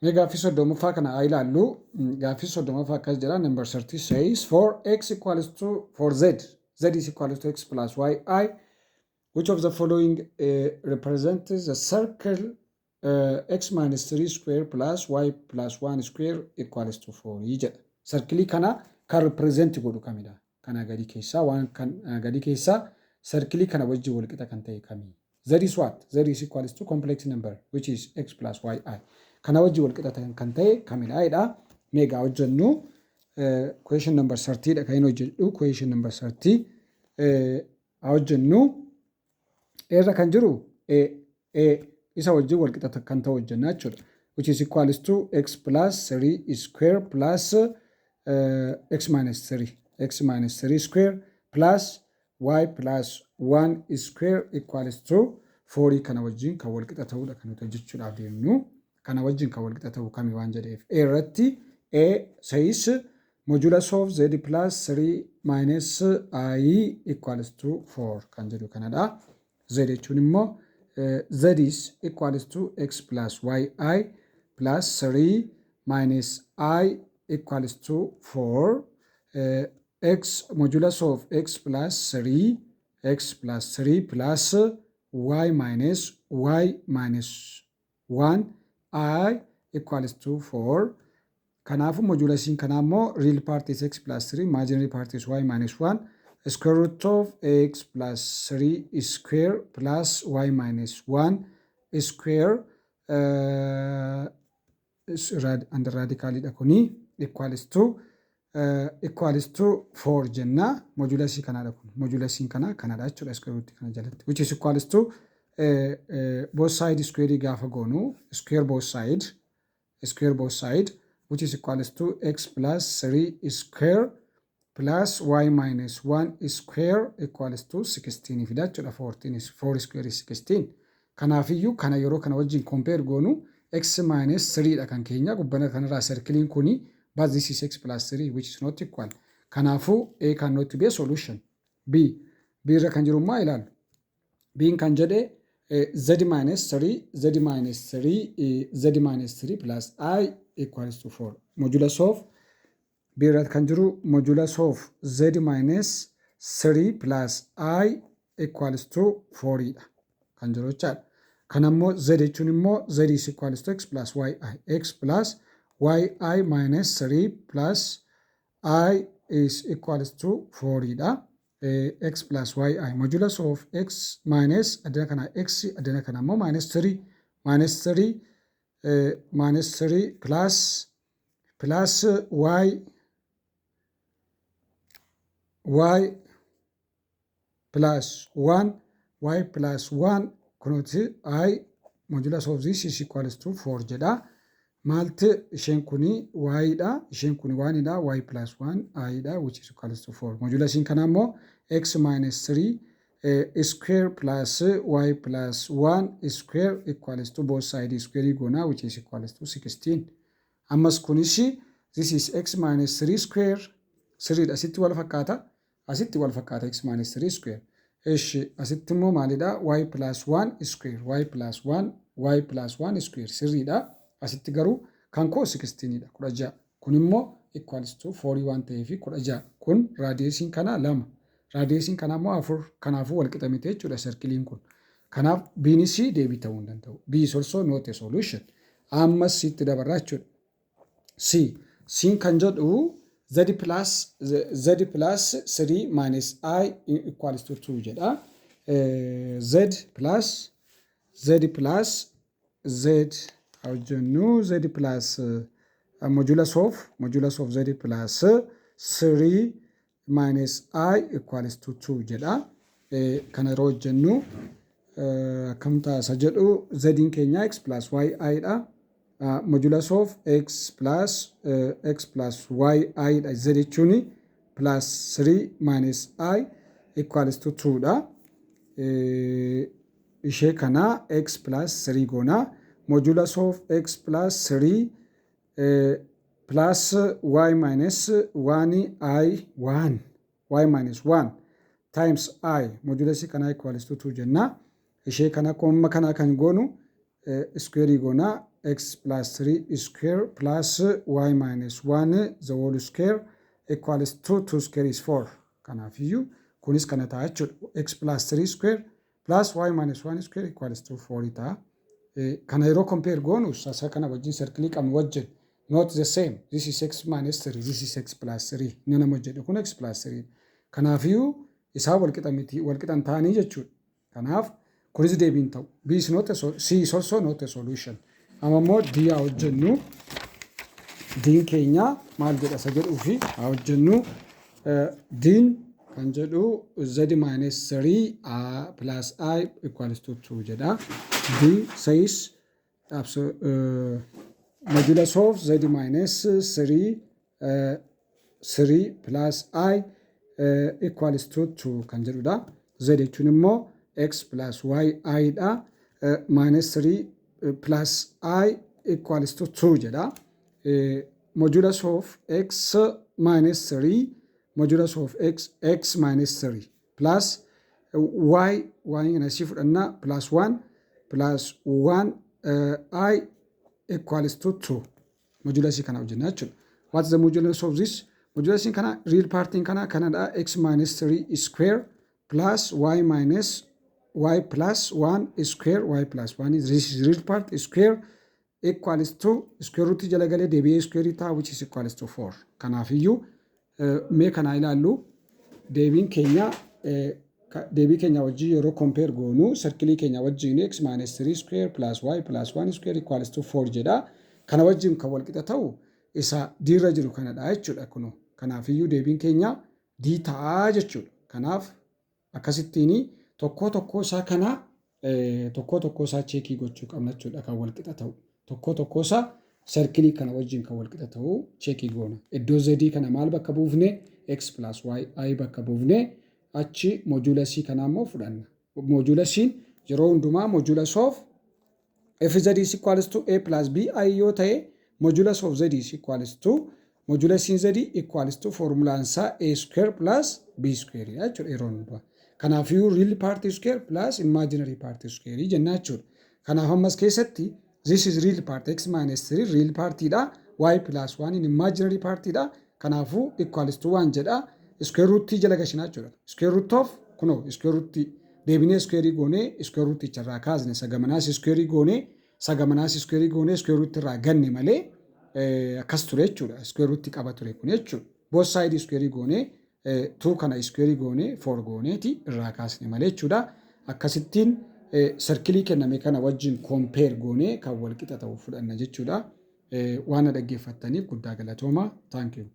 Mee gaaffii soddomaffaa kana haa ilaallu. Gaaffii soddomaffaa akkas jedha. Number 30 says for x equals to for z is equals to x plus yi, which of the following represents the circle x minus 3 square plus y plus 1 square equals to 4 jedha. Sarkilii kana kan represent godhu kamidha? Kana gadi keessaa waan kan gadi keessaa sarkilii kana wajjin wal qixa kan ta'e kamii? Z is what? Z is equals to complex number which is x plus yi. Kana wajjin wal qixa kan ta'e kamidha? Meegaa hojjennu question number 30 dha kan hojjedhu. Question number 30 hojjennu irra kan jiru isa wajjin wal qixa kan ta'u hojjenna jechuudha. Which is equals to x plus 3 square plus x minus 3 square plus y plus 1 square equals to 4 kana wajjin kan wal qixa ta'udha kan nuti hojjechuudhaaf deemnu. Kana wajjin kan wal qixa ta'u kamii waan jedheef irratti says modulus of z plus 3 minus I equals to 4 kan jedhu kanadha. Z jechuun immoo z is equals to x plus yi plus 3 minus I equals to 4. X modulus of x plus 3 plus y minus 1 I equals to 4. Kanaafu modulasiin kanaa immoo real part is x plus 3, imaginary part is y minus 1, square root of x plus 3 square plus y minus 1 square under radicalidha kuni equals to 4 jenna. Modulasii kanadha kun. Modulasiin kanadha jechuudha square root kana jalatti. Which is equals to both side square gaafa goonu square both side which is equals to x plus 3 square plus y minus 1 square equals to 16 fida jechuudha. 4 square is 16. Kanaafiyyuu kana yeroo kana wajjin compare goonu x minus 3 dha kan keenya gubbana kanarraa circlein kuni but this is x plus 3 which is not equal. Kanaafu a cannot be a solution. B irra kan jiru maa ilaalu. B kan jedhe z minus 3 plus I equals to 4. Modulus of B irra kan jiru modulus of z minus 3 plus I equals to 4 dha kan jiru jechaadha. Kanammoo z jechuun immoo z is equals to x plus yi. X plus yi minus 3 plus I is equals to 4 dha. X plus yi modulus of x minus adana kana x adana kana immoo minus 3 plus y plus 1 kunuuti I modulus of this is equals to 4 jedha. Maalti isheen kuni y dha, isheen kuni 1 dha, y plus 1 I dha which is equals to 4. Modulasiin kana immoo x minus 3 square plus y plus 1 square equals to both sides square goona which is equals to 16. Ammas kunis this is x minus 3 square 3 dha asitti wal fakkaata x minus 3 square. Eshi asitti immoo maalidha y plus 1 square y plus 1 square 3 dha. Asitti garuu kan koo 16 dha 16. Kun immoo equals to 41 ta'ee fi 16. Kun raadiyeesiin kana 2. Raadiyeesiin kana immoo 4. Kanaafuu wal qixa miti jechuudha circlein kun. Kanaaf B'n C deebii ta'uu hin danda'u. B is also not a solution. Ammas sitti dabarraa jechuudha. C'in kan jedhu z plus 3 minus I equals to 2 jedha. Z hojjennu z plus modulus of z plus 3 minus I equals to 2 jedha. Kana yeroo hojjennu akkam taasa jedhu zin keenya x plus yi dha. Modulus of x plus yi dha. Z jechuun plus 3 minus I equals to 2 dha. Ishee kana x plus 3 goona. Modulus of x plus 3 plus y minus 1 y minus 1 times I modulus kana equals to 2 jenna. Ishee kana komma kana kan goonu square goona x plus 3 square plus y minus 1 the whole square equals 2 square is 4. Kanaafiyyuu kunis kana ta'a jechuudha. X plus 3 square plus y minus 1 square equals 4 ta'a. Kana yeroo compare goonu sasa kana wajjin circle qabnu wajjin not the same. This is x minus 3, this is x plus 3. Inni nama jedhu kun x plus 3. Kanaafiyyuu isaa walqixa miti, walqixan ta'anii jechuudha. Kanaaf kunis deebiin ta'u. B is not a C is also not a solution. Amma immoo D haa hojjennu. D'n keenya maal jedha isa jedhuu fi haa hojjennu. D'n kan jedhu z minus 3 plus I equals to 2 jedha. D says modulus of z minus 3 plus I equals to 2 kan jedhudha. Z jechuun immoo x plus y I dha. Minus 3 plus I equals to 2 jedha. Modulus of x minus 3 modulus of x minus 3 plus y in asii fudhanna plus 1 I equals to 2. Modulus kana hojjenna jechuudha. What is the modulus of this? Modulus kana real part kana kanadha x minus 3 square plus y minus y plus 1 square y plus 1 is this is real part square equals to square root jala galee deebi'ee square ta'a which is equals to 4. Kanaafiyyuu mee kana ilaallu deebii keenya wajjin yeroo compare goonu circle keenya wajjin x minus 3 square plus y plus 1 square equals to 4 jedha. Kana wajjin kan wal qixa ta'u isa d irra jiru kanadha jechuudha kuno. Kanaafiyyuu deebiin keenya d ta'a jechuudha. Kanaaf akkasittiin tokko isaa kana tokko isaa cheekii gochuu qabna jechuudha kan wal qixa ta'u. Tokko isaa circle kana wajjin kan wal qixa ta'u cheekii goona. Iddoo z kana maal bakka buufne x plus y I bakka buufne achi modulus kana immoo fudhanna. Modulusiin yeroo hundumaa modulus of fz is equals to a plus b I yoo ta'e modulus of z is equals to modulusiin z equals to formulaan isaa a square plus b square jechuudha yeroo hundumaa. Kanaafiyyuu real part square plus imaginary part square jenna jechuudha. Kanaaf ammas keessatti this is real part x minus 3 real part dha, y plus 1 in imaginary part dha. Kanaafuu equals to 1 jedha. Square root jala gashinaa jechuudha. Square root of kuno square root deebinee square goone square root irraa kaasne sagamanaas square goone square root irraa ganne malee akkas ture jechuudha. Square root qaba ture kun jechuudha. Both side square goone 2 kana square goone 4 gooneeti irraa kaasne malee jechuudha. Akkasittiin circle kenname kana wajjin compare goone kan wal qixa ta'u fudhanna jechuudha. Waan dhaggeeffattaniif guddaa galatooma. Thank you.